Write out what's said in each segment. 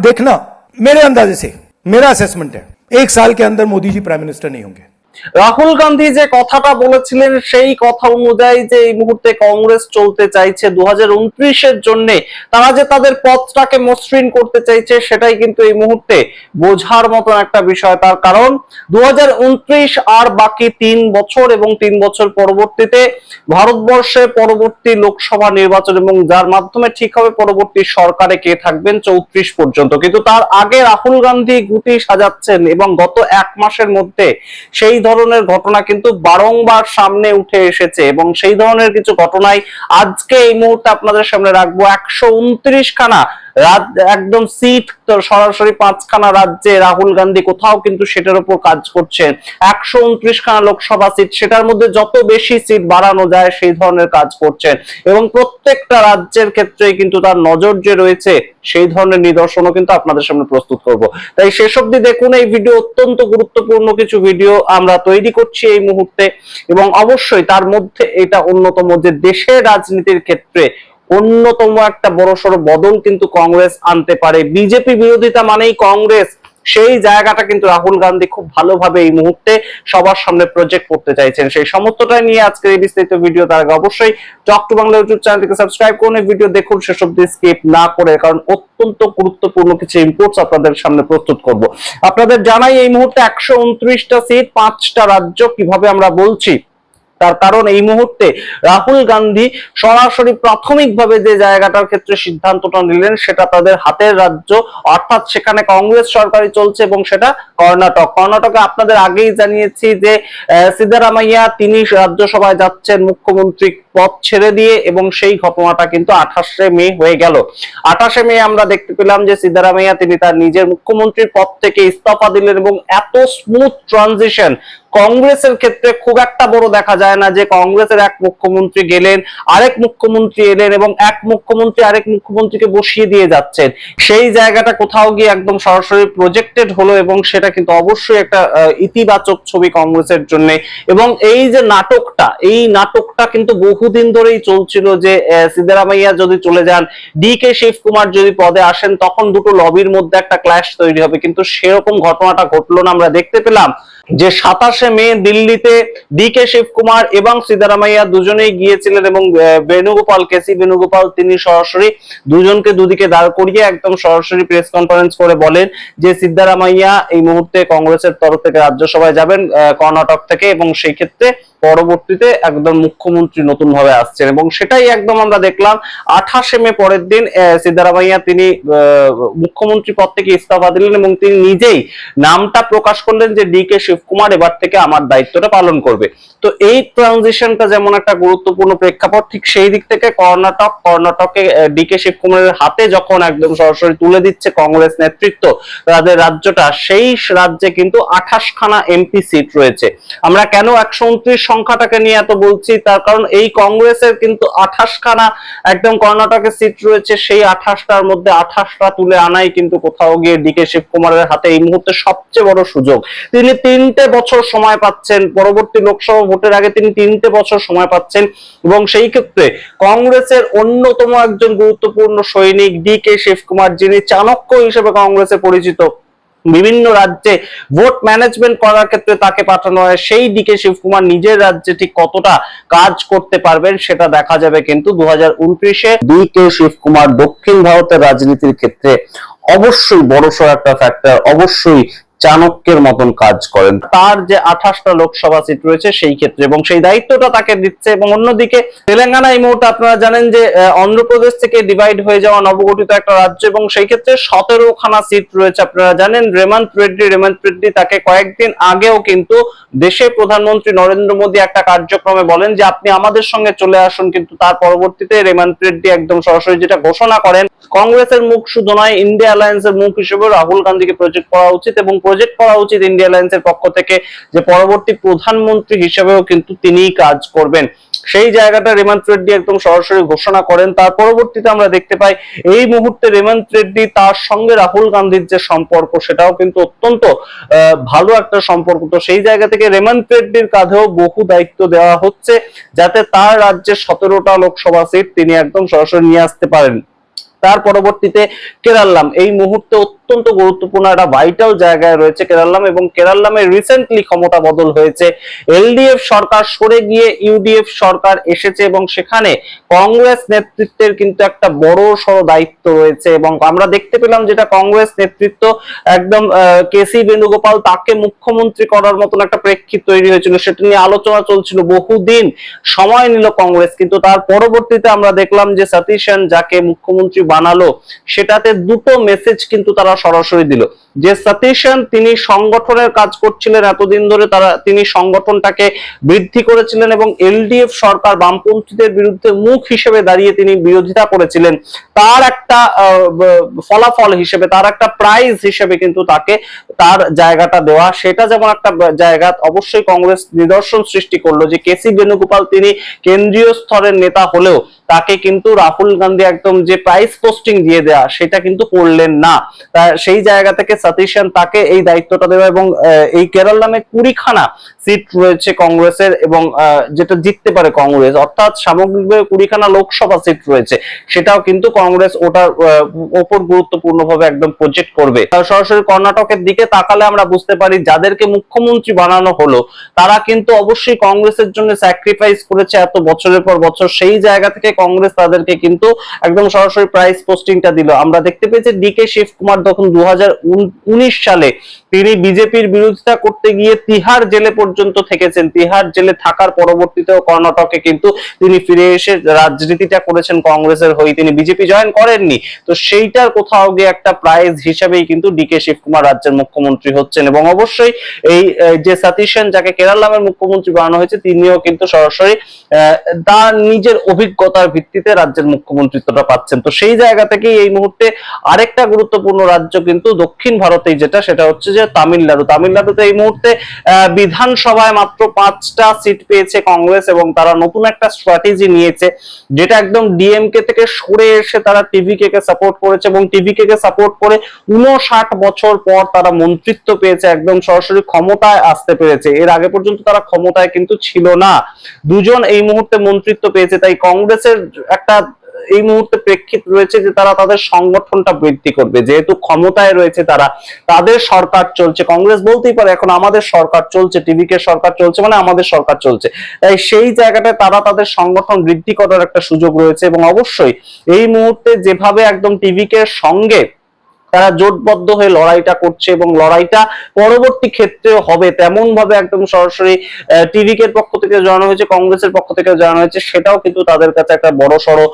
देखना, मेरे अंदाजे से, मेरा असेसमेंट है, 1 साल के अंदर मोदी जी प्राइम मिनिस्टर नहीं होंगे। রাহুল গান্ধী যে কথাটা বলেছিলেন সেই কথা অনুযায়ী যে এই মুহূর্তে কংগ্রেস চলতে চাইছে 2029-এর জন্য, তারা যে তাদের পথটাকে মসৃণ করতে চাইছে সেটাই কিন্তু এই মুহূর্তে বোঝার মতন একটা বিষয়। তার কারণ 2029 আর বাকি 3 বছর এবং 3 বছর পরবর্তীতে ভারতবর্ষে পরবর্তী লোকসভা নির্বাচন এবং যার মাধ্যমে ঠিক হবে পরবর্তী সরকারে কে থাকবেন 34 পর্যন্ত। কিন্তু তার আগে রাহুল গান্ধী গুটি সাজাচ্ছেন এবং গত 1 মাসের মধ্যে সেই ধরনের ঘটনা কিন্তু বারংবার সামনে উঠে এসেছে এবং সেই ধরনের কিছু ঘটনাই আজকে এই মুহূর্তে আপনাদের সামনে রাখবো। 129 খানা একদম সিট, সরাসরি 5খানা রাজ্যে রাহুল গান্ধী কোথাও কিন্তু সেটার উপর কাজ করছেন। 129 খানা লোকসভা সিট, সেটার মধ্যে যত বেশি সিট বাড়ানো যায় সেই ধরনের কাজ করছেন এবং প্রত্যেকটা রাজ্যের ক্ষেত্রে কিন্তু তার নজর যে রয়েছে সেই ধরনের নিদর্শনও কিন্তু আপনাদের সামনে প্রস্তুত করব। তাই শেষ অবধি দেখুন, এই ভিডিও অত্যন্ত গুরুত্বপূর্ণ কিছু ভিডিও আমরা তৈরি করছি এই মুহূর্তে এবং অবশ্যই তার মধ্যে এটা অন্যতম যে দেশের রাজনীতির ক্ষেত্রে অন্যতম একটা বড়সড় বদল কিন্তু কংগ্রেস আনতে পারে। বিজেপি বিরোধিতা মানেই কংগ্রেস, সেই জায়গাটা কিন্তু রাহুল গান্ধী খুব ভালোভাবে এই মুহূর্তে সবার সামনে প্রজেক্ট করতে চাইছেন। সেই সমস্তটাই নিয়ে আজকের এই বিস্তারিত ভিডিও। তার আগে অবশ্যই টক টু বাংলা ইউটিউব চ্যানেলটিকে সাবস্ক্রাইব করুন, এই ভিডিও দেখুন শেষ অবধি স্কিপ না করে, কারণ অত্যন্ত গুরুত্বপূর্ণ কিছু ইনপুটস আপনাদের সামনে প্রস্তুত করব। আপনাদের জানাই এই মুহূর্তে 129টা সিট, 5টা রাজ্য। কিভাবে আমরা বলছি তার কারণ এই মুহূর্তে রাহুল গান্ধী সরাসরি প্রাথমিকভাবে যে জায়গাটার ক্ষেত্রে সিদ্ধান্তটা নিলেন সেটা তাদের হাতের রাজ্য, অর্থাৎ সেখানে কংগ্রেস সরকারই চলছে এবং সেটা কর্ণাটক। কর্ণাটকে আপনাদের আগেই জানিয়েছি যে সিদ্দারামাইয়া তিনি রাজ্যসভায় যাচ্ছেন মুখ্যমন্ত্রী পদ ছেড়ে দিয়ে এবং সেই ঘটনাটা কিন্তু 28শে মে হয়ে গেল। 28শে মে আমরা দেখতে পেলাম যে সিদ্দারামাইয়া তিনি তার নিজের মুখ্যমন্ত্রীর পদ থেকে ইস্তফা দিলেন এবং এত স্মুথ ট্রানজিশন কংগ্রেসের ক্ষেত্রে খুব একটা বড় দেখা যায় না, যে কংগ্রেসের এক মুখ্যমন্ত্রী গেলেন, আরেক মুখ্যমন্ত্রী এলেন এবং এক মুখ্যমন্ত্রী আরেক মুখ্যমন্ত্রীকে বসিয়ে দিয়ে যাচ্ছেন। সেই জায়গাটা কোথাও গিয়ে একদম সরাসরি প্রজেক্টেড হলো এবং সেটা কিন্তু অবশ্যই একটা ইতিবাচক ছবি কংগ্রেসের জন্য। এবং এই যে নাটকটা, এই নাটকটা কিন্তু বহুদিন ধরেই চলছিল যে সিদ্দারামাইয়া যদি চলে যান, ডি.কে. শিবকুমার যদি পদে আসেন, তখন দুটো লবির মধ্যে একটা ক্ল্যাশ তৈরি হবে। কিন্তু সেরকম ঘটনাটা ঘটলো না। আমরা দেখতে পেলাম যে 27শে মে দিল্লিতে ডি.কে. শিবকুমার এবং সিদ্দারামাইয়া দুজনেই গিয়েছিলেন এবং কেসি বেনুগোপাল তিনি সরাসরি দুজনকে দুদিকে দাঁড় করিয়ে একদম সরাসরি প্রেস কনফারেন্স করে বলেন যে সিদ্দারামাইয়া এই মুহূর্তে কংগ্রেসের তরফ থেকে রাজ্যসভায় যাবেন কর্ণাটক থেকে এবং সেই ক্ষেত্রে পরবর্তীতে একদম মুখ্যমন্ত্রী নতুন ভাবে আসছেন এবং সেটাই একদম আমরা দেখলাম। 28শে মে পরের দিন সিদ্দারামাইয়া তিনি মুখ্যমন্ত্রী পদ থেকে ইস্তফা দিলেন এবং তিনি নিজেই নামটা প্রকাশ করলেন যে ডি.কে. শিবকুমার এবার থেকে আমার দায়িত্বটা পালন করবে। তো এই ট্রানজিশনটা যেমন একটা গুরুত্বপূর্ণ প্রেক্ষাপট, ঠিক সেই দিক থেকে কর্ণাটকে ডি.কে. শিবকুমারের হাতে যখন একদম সরাসরি তুলে দিচ্ছে কংগ্রেস নেতৃত্ব তাদের রাজ্যটা, সেই রাজ্যে কিন্তু 28 খানা এমপি সিট রয়েছে। আমরা কেন 129 সংখ্যাটাকে নিয়ে এত বলছি, তার কারণ এই কংগ্রেসের কিন্তু 28 খানা একদম কর্ণাটকের সিট রয়েছে। সেই 28টার মধ্যে 28টা তুলে আনাই কিন্তু কোথাও গিয়ে ডি.কে. শিবকুমারের হাতে এই মুহূর্তে সবচেয়ে বড় সুযোগ। তিনি 3টে বছর সময় পাচ্ছেন, পরবর্তী লোকসভা ভোটের আগে তিনি 3টে বছর সময় পাচ্ছেন এবং সেই ক্ষেত্রে কংগ্রেসের অন্যতম একজন গুরুত্বপূর্ণ সৈনিক ডি.কে. শিবকুমার, যিনি চাণক্য হিসেবে কংগ্রেসে পরিচিত, বিভিন্ন রাজ্যে ভোট ম্যানেজমেন্ট করার ক্ষেত্রে তাকে পাঠানো হয়, সেই ডি.কে. শিবকুমার নিজের রাজ্যে ঠিক কতটা কাজ করতে পারবেন সেটা দেখা যাবে কিন্তু 2029-এ। ডি.কে. শিবকুমার দক্ষিণ ভারতের রাজনীতির ক্ষেত্রে অবশ্যই বড়সড় একটা ফ্যাক্টর, অবশ্যই চাণক্যের মতন কাজ করেন। তার যে 28টা লোকসভা সিট রয়েছে সেই ক্ষেত্রে এবং সেই দায়িত্বটা তাকে দিচ্ছে। এবং অন্যদিকে তেলেঙ্গানা এই মুহূর্তে আপনারা জানেন যে অন্ধ্রপ্রদেশ থেকে ডিভাইড হয়ে যাওয়া নবগঠিত একটা রাজ্য এবং সেই ক্ষেত্রে 17 খানা সিট রয়েছে। আপনারা জানেন রেমন্ত রেড্ডি তাকে কয়েকদিন আগেও কিন্তু দেশের প্রধানমন্ত্রী নরেন্দ্র মোদী একটা কার্যক্রমে বলেন যে আপনি আমাদের সঙ্গে চলে আসুন, কিন্তু তার পরবর্তীতে রেমন্ত রেড্ডি একদম সরাসরি যেটা ঘোষণা করেন, কংগ্রেসের মুখ শুধু নয় ইন্ডিয়া অ্যালায়েন্সের মুখ হিসেবে রাহুল গান্ধীকে প্রজেক্ট করা উচিত এবং প্রজেক্ট করা উচিত ইন্ডিয়া অ্যালায়েন্সের পক্ষ থেকে যে পরবর্তী প্রধানমন্ত্রী হিসেবেও কিন্তু তিনিই কাজ করবেন। সেই জায়গাটা রেমন্ত রেড্ডি একদম সরাসরি ঘোষণা করেন। তার পরবর্তীতে আমরা দেখতে পাই এই মুহূর্তে রেমন্ত রেড্ডি তার সঙ্গে রাহুল গান্ধীর যে সম্পর্ক সেটাও কিন্তু অত্যন্ত ভালো একটা সম্পর্ক। তো সেই জায়গা থেকে রেমন্ত রেড্ডির কাঁধেও বহু দায়িত্ব দেওয়া হচ্ছে যাতে তার রাজ্যের 17টা লোকসভা সিট তিনি একদম সরাসরি নিয়ে আসতে পারেন। তার পরবর্তীতে কেরাল্লাম এই মুহূর্তে অত্যন্ত গুরুত্বপূর্ণ একটা ভাইটাল জায়গায় রয়েছে কেরাল্লাম, এবং কেরাল্লামে রিসেন্টলি ক্ষমতা বদল হয়েছে, এলডিএফ সরকার সরে গিয়ে ইউডিএফ সরকার এসেছে এবং সেখানে কংগ্রেস নেতৃত্বের কিন্তু একটা বড় সড় দায়িত্ব রয়েছে। এবং আমরা দেখতে পেলাম যেটা কংগ্রেস নেতৃত্ব একদম কেসি বেণুগোপাল তাকে মুখ্যমন্ত্রী করার মতন একটা প্রেক্ষিত তৈরি হয়েছিল, সেটা নিয়ে আলোচনা চলছিল, বহুদিন সময় নিল কংগ্রেস, কিন্তু তার পরবর্তীতে আমরা দেখলাম যে সতীশ সেন যাকে মুখ্যমন্ত্রী বানালো সেটাতে দুটো মেসেজ কিন্তু তারা সরাসরি দিল, যে সতীশ সেন তিনি সংগঠনের কাজ করছিলেন এতদিন ধরে, তিনি সংগঠনটাকে বৃদ্ধি করেছিলেন এবং এলডিএফ সরকার বামপন্থীদের বিরুদ্ধে মুখ হিসেবে দাঁড়িয়ে তিনি বিরোধিতা করেছিলেন, তার একটা ফলাফল হিসেবে, তার একটা প্রাইজ হিসেবে কিন্তু তাকে তার জায়গাটা দেওয়া, সেটা যেমন একটা জায়গা অবশ্যই কংগ্রেস নিদর্শন সৃষ্টি করলো যে কেসি বেণুগোপাল তিনি কেন্দ্রীয় স্তরের নেতা হলেও তাকে কিন্তু রাহুল গান্ধী একদম যে প্রাইস পোস্টিং দিয়ে দেয়া সেটা কিন্তু করলেন না, সেই জায়গা থেকে সতীশ সেন তাকে এই দায়িত্বটা দেওয়া। এবং এই কেরালামে 20খানা সিট রয়েছে কংগ্রেসের, এবং যেটা জিততে পারে কংগ্রেস, অর্থাৎ সামগ্রিকভাবে 20খানা লোকসভা সিট রয়েছে, সেটাও কিন্তু কংগ্রেস ওটার ওপর গুরুত্বপূর্ণভাবে একদম প্রজেক্ট করবে। সরাসরি কর্ণাটকের দিকে তাকালে আমরা বুঝতে পারি যাদেরকে মুখ্যমন্ত্রী বানানো হলো তারা কিন্তু অবশ্যই কংগ্রেসের জন্য স্যাক্রিফাইস করেছে এত বছরের পর বছর, সেই জায়গা থেকে কংগ্রেস তাদেরকে কিন্তু একদম সরাসরি প্রাইস পোস্টিংটা দিল। আমরা দেখতে পেয়েছি ডিকে শিবকুমার যখন 2019 সালে তিনি বিজেপির বিরোধিতা করতে গিয়ে তিহার জেলে পর্যন্ত থেকেছেন, তিহার জেলে থাকার পরবর্তীতেও কর্ণাটকে কিন্তু তিনি ফিরে এসে রাজনীতিটা করেছেন কংগ্রেসের হয়ে, তিনি বিজেপি জয়েন করেননি, তো সেইটার কোথাও গিয়ে একটা প্রাইজ হিসেবেই কিন্তু ডিকে শিবকুমার রাজ্যের মুখ্যমন্ত্রী হচ্ছেন। এবং অবশ্যই এই যে সতীশ সেন যাকে কেরালামের মুখ্যমন্ত্রী বানানো হয়েছে তিনিও কিন্তু সরাসরি তার নিজের অভিজ্ঞতার ভিত্তিতে রাজ্যের মুখ্যমন্ত্রিত্বটা পাচ্ছেন। তো সেই জায়গা থেকে এই মুহূর্তে আরেকটা গুরুত্বপূর্ণ রাজ্য কিন্তু দক্ষিণ ভারতেই যেটা, সেটা হচ্ছে যে তামিলনাড়ু। তামিলনাড়ুতে এই মুহূর্তে বিধানসভায় মাত্র 5টা সিট পেয়েছে কংগ্রেস, এবং তারা নতুন একটা স্ট্র্যাটেজি নিয়েছে যেটা একদম ডিএমকে থেকে সরে এসে তারা টিভিকে কে সাপোর্ট করেছে, এবং টিভিকে কে সাপোর্ট করে 59 বছর পর তারা মন্ত্রিত্ব পেয়েছে, একদম সরাসরি ক্ষমতায় আসতে পেরেছে। এর আগে পর্যন্ত তারা ক্ষমতায় কিন্তু ছিল না, দুজন এই মুহূর্তে মন্ত্রিত্ব পেয়েছে। তাই কংগ্রেসের একটা এই মুহূর্তে প্রেক্ষিত রয়েছে যে তারা তাদের সংগঠনটা বৃদ্ধি করবে, যেহেতু ক্ষমতায় রয়েছে তারা, তাদের সরকার চলছে, কংগ্রেস বলতেই পারে এখন আমাদের সরকার চলছে, টিভিকে সরকার চলছে মানে আমাদের সরকার চলছে, তাই সেই জায়গাটায় তারা তাদের সংগঠন বৃদ্ধি করার একটা সুযোগ রয়েছে। এবং অবশ্যই এই মুহূর্তে যেভাবে একদম টিভিকে সঙ্গে তারা জোটবদ্ধ হয়ে লড়াইটা করছে এবং লড়াইটা পরবর্তী ক্ষেত্রেও হবে তেমন ভাবে একদম সরাসরি টিভিকের পক্ষ থেকে জানানো হয়েছে, কংগ্রেসের পক্ষ থেকে জানানো হয়েছে, সেটাও কিন্তু তাদের কাছে একটা বড় সড়ো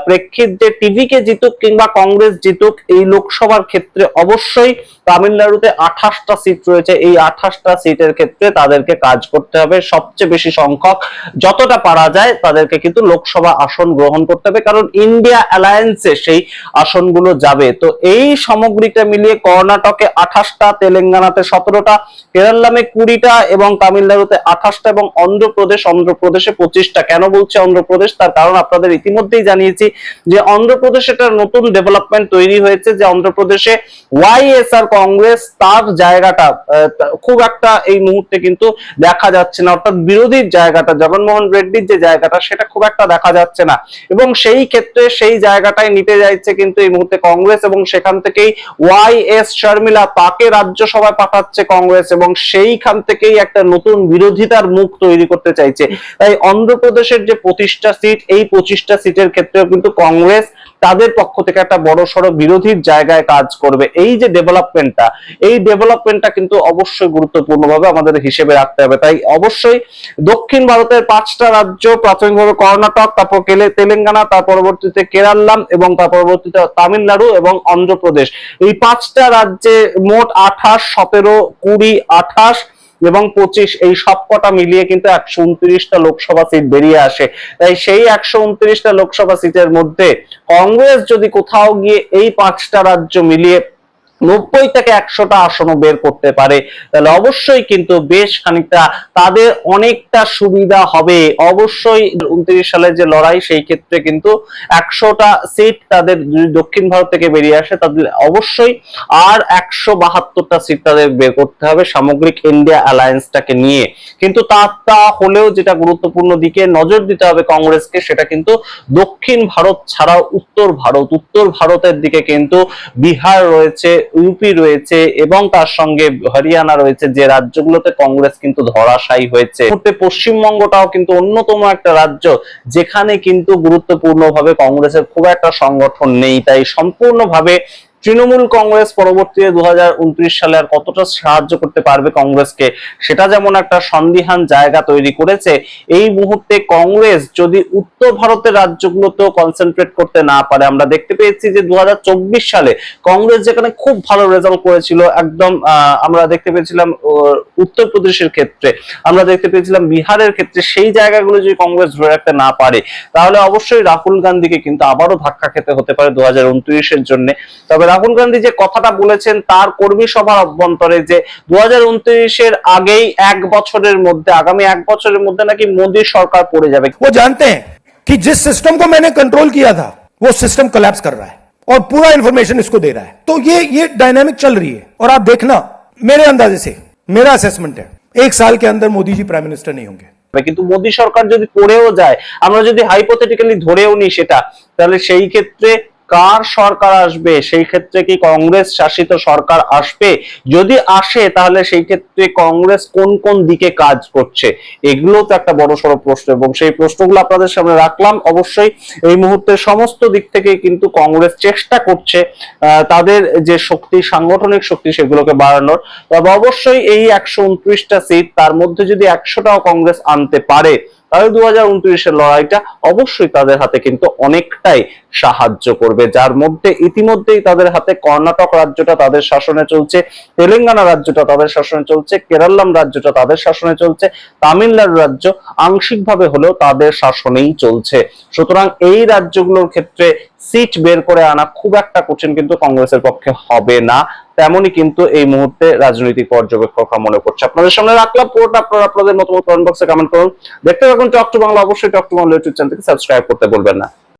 প্রেক্ষিত যে টিভিকে জিতুক কিংবা কংগ্রেস জিতুক এই লোকসভার ক্ষেত্রে অবশ্যই তামিলনাড়ুতে 28টা সিট রয়েছে, এই 28টা সিটের ক্ষেত্রে তাদেরকে কাজ করতে হবে, সবচেয়ে বেশি সংখ্যক যতটা পারা যায় তাদেরকে কিন্তু লোকসভা আসন গ্রহণ করতে হবে, কারণ ইন্ডিয়া অ্যালায়েন্সে সেই আসনগুলো যাবে। তো এই সামগ্রিকটা মিলিয়ে কর্ণাটকে 28টা, তেলেঙ্গানাতে 17টা, কেরালামে 20টা এবং তামিলনাড়ুতে 28টা এবং অন্ধ্রপ্রদেশে 25টা। কেন বলছি অন্ধ্রপ্রদেশ, তার কারণ আপনাদের ইতিমধ্যেই জানিয়েছি যে অন্ধ্রপ্রদেশে একটা নতুন ডেভেলপমেন্ট তৈরি হয়েছে, যে অন্ধ্রপ্রদেশে ওয়াইএসআর কংগ্রেস তার জায়গাটা খুব একটা এই মুহূর্তে কিন্তু দেখা যাচ্ছে না, অর্থাৎ বিরোধীর জায়গাটা জগনমোহন রেড্ডির যে জায়গাটা সেটা খুব একটা দেখা যাচ্ছে না, এবং সেই ক্ষেত্রে সেই জায়গাটাই নিতে যাচ্ছে কিন্তু এই মুহূর্তে কংগ্রেস, এবং সেখান থেকেই ওয়াইএস শর্মিলা তাকে রাজ্যসভায় পাঠাচ্ছে কংগ্রেস, এবং সেইখান থেকেই একটা নতুন বিরোধিতার মুখ তৈরি করতে চাইছে। তাই অন্ধ্রপ্রদেশের যে 25টা সিট, এই 25টা সিটের ক্ষেত্রেও কিন্তু কংগ্রেস তাদের পক্ষ থেকে একটা বড় সড়ো বিরোধীর জায়গায় কাজ করবে। এই যে ডেভেলপমেন্টটা, এই ডেভেলপমেন্টটা কিন্তু অবশ্যই গুরুত্বপূর্ণভাবে আমাদের হিসেবে রাখতে হবে। তাই অবশ্যই দক্ষিণ ভারতের 5টা রাজ্য, প্রাথমিকভাবে কর্ণাটক, তারপর তেলেঙ্গানা, তার পরবর্তীতে কেরালা এবং তার পরবর্তীতে তামিলনাড়ু এবং অন্ধ্রপ্রদেশ, এই 5টা রাজ্যে মোট 28, 17, 20, 28 এবং 25 এই সবকটা মিলিয়ে কিন্তু 129টা লোকসভা সিট বেরিয়ে আসে। তাই সেই 129টা লোকসভা সিটের মধ্যে কংগ্রেস যদি কোথাও গিয়ে এই 5টা রাজ্য মিলিয়ে 90 থেকে 100টা আসনও বের করতে পারে, তাহলে অবশ্যই কিন্তু বেশ খানিকটা তাদের অনেকটা সুবিধা হবে। অবশ্যই 29 সালের যে লড়াই, সেই ক্ষেত্রে কিন্তু 100টা সিট তাদের যদি দক্ষিণ ভারত থেকে বেরিয়ে আসে, তাদের অবশ্যই আর 172টা সিট তাদের বের করতে হবে সামগ্রিক ইন্ডিয়া অ্যালায়েন্সটাকে নিয়ে। কিন্তু তা হলেও যেটা গুরুত্বপূর্ণ দিকে নজর দিতে হবে কংগ্রেসকে, সেটা কিন্তু দক্ষিণ ভারত ছাড়াও উত্তর ভারতের দিকে কিন্তু বিহার রয়েছে, ইউপি রয়েছে এবং তার সঙ্গে হরিয়ানা রয়েছে, যে রাজ্যগুলোতে কংগ্রেস কিন্তু ধরাশায়ী হয়েছে। পশ্চিমবঙ্গটাও কিন্তু অন্যতম একটা রাজ্য যেখানে কিন্তু গুরুত্বপূর্ণভাবে কংগ্রেসের খুব একটা সংগঠন নেই। তাই সম্পূর্ণভাবে তৃণমূল কংগ্রেস পরবর্তীতে 2029 সালে আর কতটা সাহায্য করতে পারবে কংগ্রেসকে, সেটা যেমন একটা সন্দিহান জায়গা তৈরি করেছে। এই মুহূর্তে কংগ্রেস যদি উত্তর ভারতের রাজ্যগুলোতেও কনসেন্ট্রেট করতে না পারে, আমরা দেখতে পেয়েছি যে 2024 সালে কংগ্রেস যেখানে খুব ভালো রেজাল্ট করেছিল, একদম আমরা দেখতে পেয়েছিলাম উত্তরপ্রদেশের ক্ষেত্রে, আমরা দেখতে পেয়েছিলাম বিহারের ক্ষেত্রে, সেই জায়গাগুলো যদি কংগ্রেস ধরে রাখতে না পারে, তাহলে অবশ্যই রাহুল গান্ধীকে কিন্তু আবারও ধাক্কা খেতে হতে পারে 2029-এর জন্য। তবে রাহুল গান্ধী যে কথাটা বলেছেন তার কর্মী সভার অভ্যন্তরে, যে 2029-এর আগেই আগামী এক বছরের মধ্যে নাকি মোদী সরকার পড়ে যাবে। वो जानते हैं कि जिस सिस्टम को मैंने कंट्रोल किया था वो सिस्टम कोलैप्स कर रहा है और पूरा इंफॉर्मेशन इसको दे रहा है। तो ये डायनामिक चल रही है और आप देखना, मेरे अंदाजे से, मेरा असेसमेंट है, 1 साल के अंदर मोदी जी प्राइम मिनिस्टर नहीं होंगे। কিন্তু মোদী সরকার যদি পড়েও যায়, আমরা যদি হাইপোথেটিক্যালি ধরেও নিই সেটা, তাহলে সেই ক্ষেত্রে কার সরকার আসবে? সেই ক্ষেত্রে কি কংগ্রেস শাসিত সরকার আসবে? যদি আসে তাহলে সেই ক্ষেত্রে কংগ্রেস কোন কোন দিকে কাজ করছে, এগুলো তো একটা বড়সড় প্রশ্ন, এবং সেই প্রশ্নগুলো আপনাদের সামনে রাখলাম। অবশ্যই এই মুহূর্তে সমস্ত দিক থেকে কিন্তু কংগ্রেস চেষ্টা করছে তাদের যে শক্তি, সাংগঠনিক শক্তি, সেগুলোকে বাড়ানোর। তবে অবশ্যই এই 129টা সিট, তার মধ্যে যদি 100টাও কংগ্রেস আনতে পারে, তাহলে 2029-এর লড়াইটা অবশ্যই তাদের হাতে কিন্তু অনেকটাই সাহায্য করবে, যার মধ্যে ইতিমধ্যেই তাদের হাতে কর্ণাটক রাজ্যটা তাদের শাসনে চলছে, তেলেঙ্গানা রাজ্যটা তাদের শাসনে চলছে, কেরালাম রাজ্যটা তাদের শাসনে চলছে, তামিলনাড়ু রাজ্য আংশিকভাবে হলেও তাদের শাসনেই চলছে। সুতরাং এই রাজ্যগুলোর ক্ষেত্রে সিট বের করে আনা খুব একটা কঠিন কিন্তু কংগ্রেসের পক্ষে হবে না, তেমনই কিন্তু এই মুহূর্তে রাজনৈতিক পর্যবেক্ষকরা মনে করছে। আপনাদের সামনে রাখলাম পুরোটা, আপনারা আপনাদের মতামত কমেন্ট বক্সে কমেন্ট করুন। দেখতে থাকুন টক টু বাংলা। অবশ্যই টক টু বাংলা ইউটিউব চ্যানেলকে সাবস্ক্রাইব করতে ভুলবেন না।